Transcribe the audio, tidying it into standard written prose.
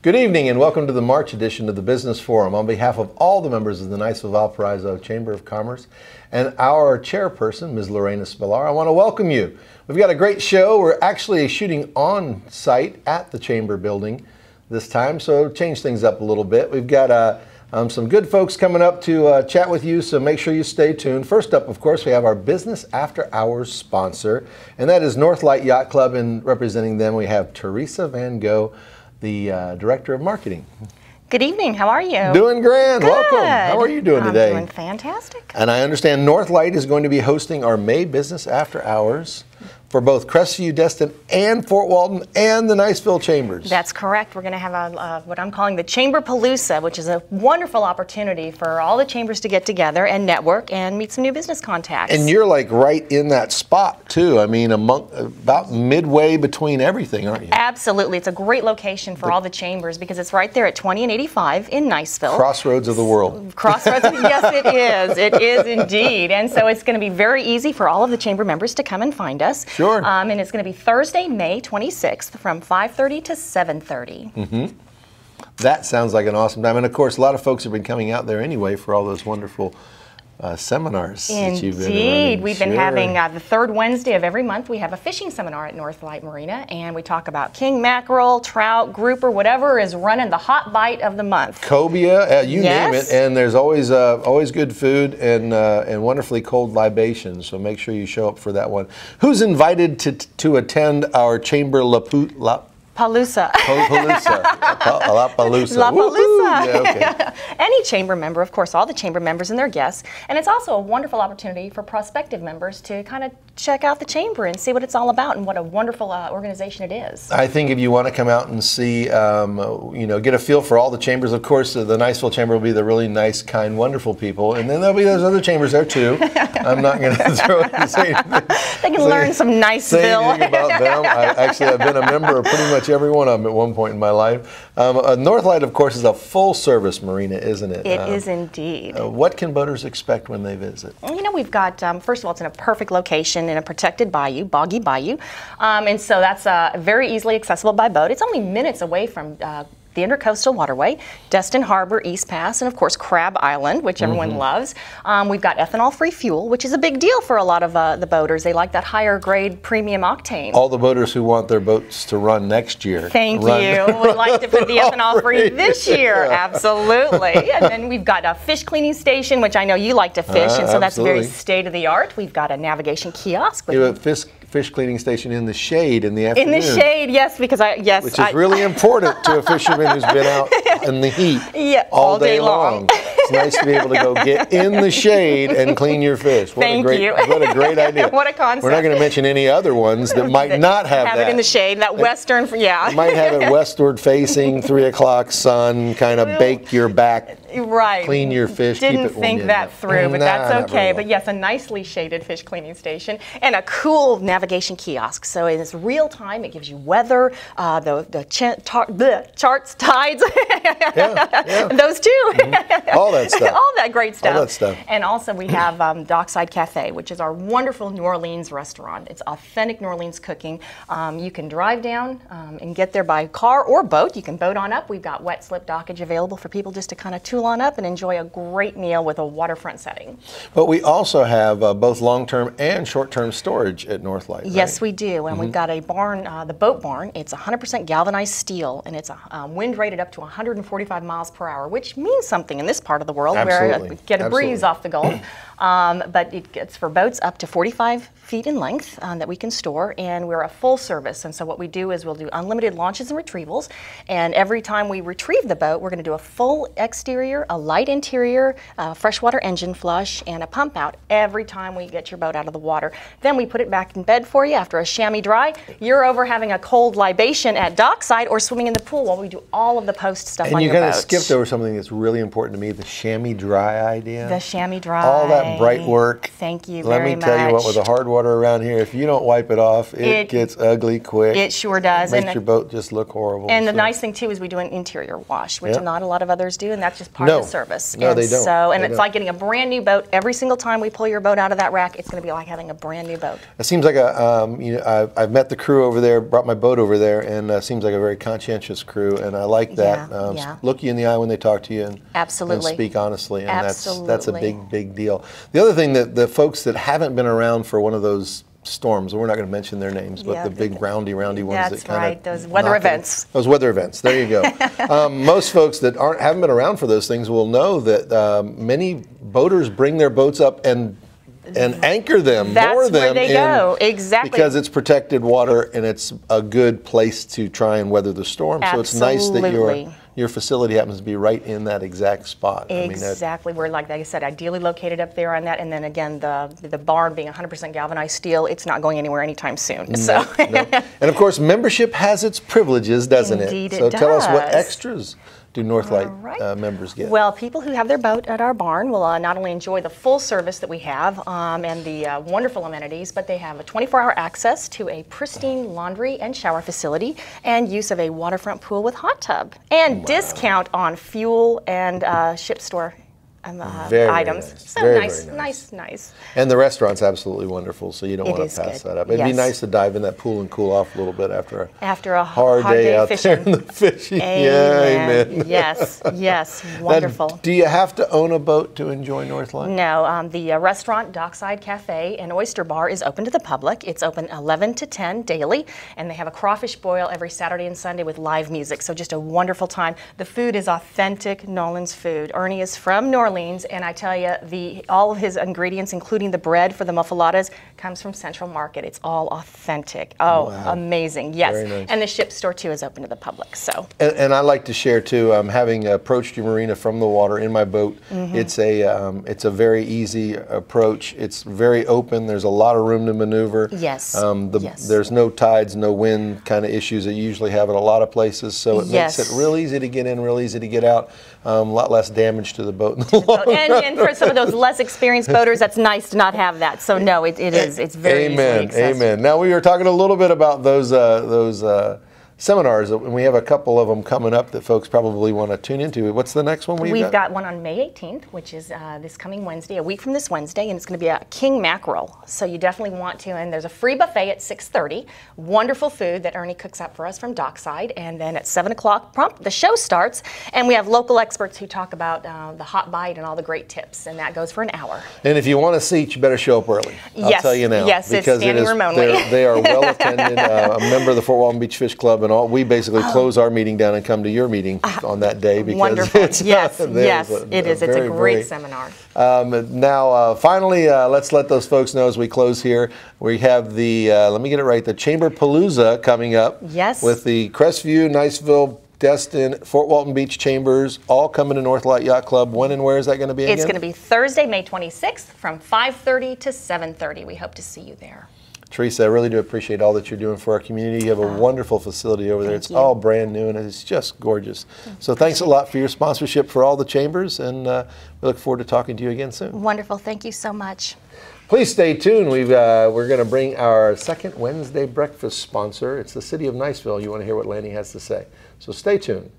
Good evening and welcome to the March edition of the Business Forum. On behalf of all the members of the Niceville Valparaiso Chamber of Commerce and our chairperson, Ms. Lorena Spillar, I want to welcome you. We've got a great show. We're actually shooting on site at the Chamber building this time, so change things up a little bit. We've got some good folks coming up to chat with you, so make sure you stay tuned. First up, of course, we have our Business After Hours sponsor, and that is North Light Yacht Club, and representing them we have Therese Van Gogh, the Director of Marketing. Good evening. How are you? Doing grand. Good. Welcome. How are you doing today? I'm doing fantastic. And I understand North Light is going to be hosting our May Business After Hours for both Crestview, Destin, and Fort Walton, and the Niceville Chambers. That's correct. We're going to have what I'm calling the Chamber Palooza, which is a wonderful opportunity for all the chambers to get together and network and meet some new business contacts. And you're like right in that spot too. I mean, about midway between everything, aren't you? Absolutely. It's a great location for all the chambers because it's right there at 20 and 85 in Niceville. Crossroads of the world. Crossroads. Yes, it is. It is indeed. And so it's going to be very easy for all of the chamber members to come and find us. Sure. And it's going to be Thursday, May 26th from 5:30 to 7:30. Mm-hmm. That sounds like an awesome time. And of course, a lot of folks have been coming out there anyway for all those wonderful seminars that you've been running. Indeed. We've been having the third Wednesday of every month. We have a fishing seminar at North Light Marina, and we talk about king mackerel, trout, grouper, whatever is running the hot bite of the month. Cobia, you Yes. name it, and there's always good food and wonderfully cold libations. So make sure you show up for that one. Who's invited to attend our chamber Palooza. Palooza. La Palooza. La Palooza. Yeah, okay. Any chamber member, of course, all the chamber members and their guests. And it's also a wonderful opportunity for prospective members to kind of check out the chamber and see what it's all about and what a wonderful organization it is. I think if you want to come out and see, get a feel for all the chambers, of course, the Niceville Chamber will be the really nice, kind, wonderful people. And then there'll be those other chambers there, too. I'm not going to throw it say anything. They can learn some Niceville. Say anything about them. I've been a member of pretty much every one of them at one point in my life. North Light, of course, is a full-service marina, isn't it? It is indeed. What can boaters expect when they visit? You know, we've got, first of all, it's in a perfect location in a protected bayou, boggy bayou. And so that's very easily accessible by boat. It's only minutes away from the Intercoastal Waterway, Destin Harbor, East Pass, and of course Crab Island, which everyone loves. We've got ethanol-free fuel, which is a big deal for a lot of the boaters. They like that higher grade premium octane. All the boaters who want their boats to run next year. Thank you. We'd like to put the ethanol-free this year, absolutely. And then we've got a fish cleaning station, which I know you like to fish, and so that's very state-of-the-art. We've got a navigation kiosk. You have a fish cleaning station in the shade in the afternoon. In the shade, yes, because which is really important to a fisherman who's been out in the heat all day long. It's nice to be able to go get in the shade and clean your fish. Thank you. What a great idea. What a concept. We're not going to mention any other ones that might not have that. Have it in the shade, that western, yeah. You might have it westward facing, 3 o'clock sun, kind of bake your back. Right. Clean your fish. Didn't keep it think that through, but that's okay. But yes, a nicely shaded fish cleaning station and a cool navigation kiosk. So it's real time. It gives you weather, the charts, tides, those too. All that stuff. All that great stuff. All that stuff. And also we have Dockside Cafe, which is our wonderful New Orleans restaurant. It's authentic New Orleans cooking. You can drive down and get there by car or boat. You can boat on up. We've got wet slip dockage available for people just to kind of tool on up and enjoy a great meal with a waterfront setting. But we also have both long-term and short-term storage at North Light. Yes, we do. And we've got a barn, the boat barn. It's 100% galvanized steel, and it's wind rated up to 145 miles per hour, which means something in this part of the world where we get a breeze off the Gulf. But it's for boats up to 45 feet in length that we can store, and we're a full service. And so what we do is we'll do unlimited launches and retrievals, and every time we retrieve the boat, we're going to do a full exterior, a light interior, freshwater engine flush, and a pump out every time we get your boat out of the water. Then we put it back in bed for you after a chamois dry. You're over having a cold libation at dockside or swimming in the pool while we do all of the post stuff on your boat. And you kind of skipped over something that's really important to me, the chamois dry idea. The chamois dry. All that bright work. Thank you very much. Let me tell you what, with the hard water around here, if you don't wipe it off, it gets ugly quick. It sure does. It makes your boat just look horrible. And the nice thing too is we do an interior wash, which not a lot of others do, and that's just part part of the service. No, they don't. So, and it's like getting a brand new boat every single time we pull your boat out of that rack. It's going to be like having a brand new boat. It seems like I've met the crew over there, brought my boat over there, and seems like a very conscientious crew, and I like that. Look you in the eye when they talk to you, and absolutely, and speak honestly, and that's a big deal. The other thing that the folks that haven't been around for one of those storms, and we're not going to mention their names, but the big roundy ones that kind of those weather events. Those weather events. There you go. Most folks that haven't been around for those things will know that many boaters bring their boats up and anchor them, moor them. That's where they go. Exactly. Because it's protected water and it's a good place to try and weather the storm. Absolutely. So it's nice that your facility happens to be right in that exact spot. Exactly. We're, like I said, ideally located up there on that. And then again, the barn being 100% galvanized steel, it's not going anywhere anytime soon. No. And of course, membership has its privileges, doesn't it? Indeed, so it does. tell us, what extras do North Light members get? Well, people who have their boat at our barn will not only enjoy the full service that we have and the wonderful amenities, but they have a 24-hour access to a pristine laundry and shower facility and use of a waterfront pool with hot tub and discount on fuel and ship store items. Nice. So very nice. And the restaurant's absolutely wonderful, so you don't want to pass that up. It'd be nice to dive in that pool and cool off a little bit after a hard day out fishing. there in the fishing. Amen. Yes, wonderful. Now, do you have to own a boat to enjoy North Light? No, the restaurant, Dockside Cafe and Oyster Bar is open to the public. It's open 11 to 10 daily, and they have a crawfish boil every Saturday and Sunday with live music, so just a wonderful time. The food is authentic Nolan's food. Ernie is from New Orleans, and I tell you, all of his ingredients, including the bread for the muffaladas, comes from Central Market. It's all authentic. Oh, wow. Amazing! Yes, very nice. And the ship store too is open to the public. So, and I like to share too. Having approached your marina from the water in my boat, it's a very easy approach. It's very open. There's a lot of room to maneuver. Yes. There's no tides, no wind kind of issues that you usually have at a lot of places. So it makes it real easy to get in, real easy to get out. A lot less damage to the boat. And for some of those less experienced boaters, that's nice to not have that. So no, it's very easily accessible. Amen. Now we were talking a little bit about those seminars, and we have a couple of them coming up that folks probably want to tune into. What's the next one we've got one on May 18th, which is this coming Wednesday, a week from this Wednesday, and it's going to be a king mackerel. So you definitely want to, and there's a free buffet at 6:30. Wonderful food that Ernie cooks up for us from Dockside, and then at 7 o'clock prompt, the show starts, and we have local experts who talk about the hot bite and all the great tips, and that goes for an hour. And if you want a seat, you better show up early. I'll tell you now. Yes, because it's standing room only. They are well attended. A member of the Fort Walton Beach Fish Club, and all. We basically close our meeting down and come to your meeting on that day because wonderful. It's yes, it is. It's a great seminar. Now, finally, let's let those folks know as we close here. We have the let me get it right. The Chamber Palooza coming up. Yes. With the Crestview, Niceville, Destin, Fort Walton Beach Chambers, all coming to North Light Yacht Club. When and where is that going to be again? It's going to be Thursday, May 26th from 5:30 to 7:30. We hope to see you there. Teresa, I really do appreciate all that you're doing for our community. You have a wonderful facility over there. It's all brand new and it's just gorgeous. So thanks a lot for your sponsorship for all the chambers, and we look forward to talking to you again soon. Wonderful. Thank you so much. Please stay tuned. We're going to bring our second Wednesday breakfast sponsor. It's the City of Niceville. You want to hear what Lanny has to say. So stay tuned.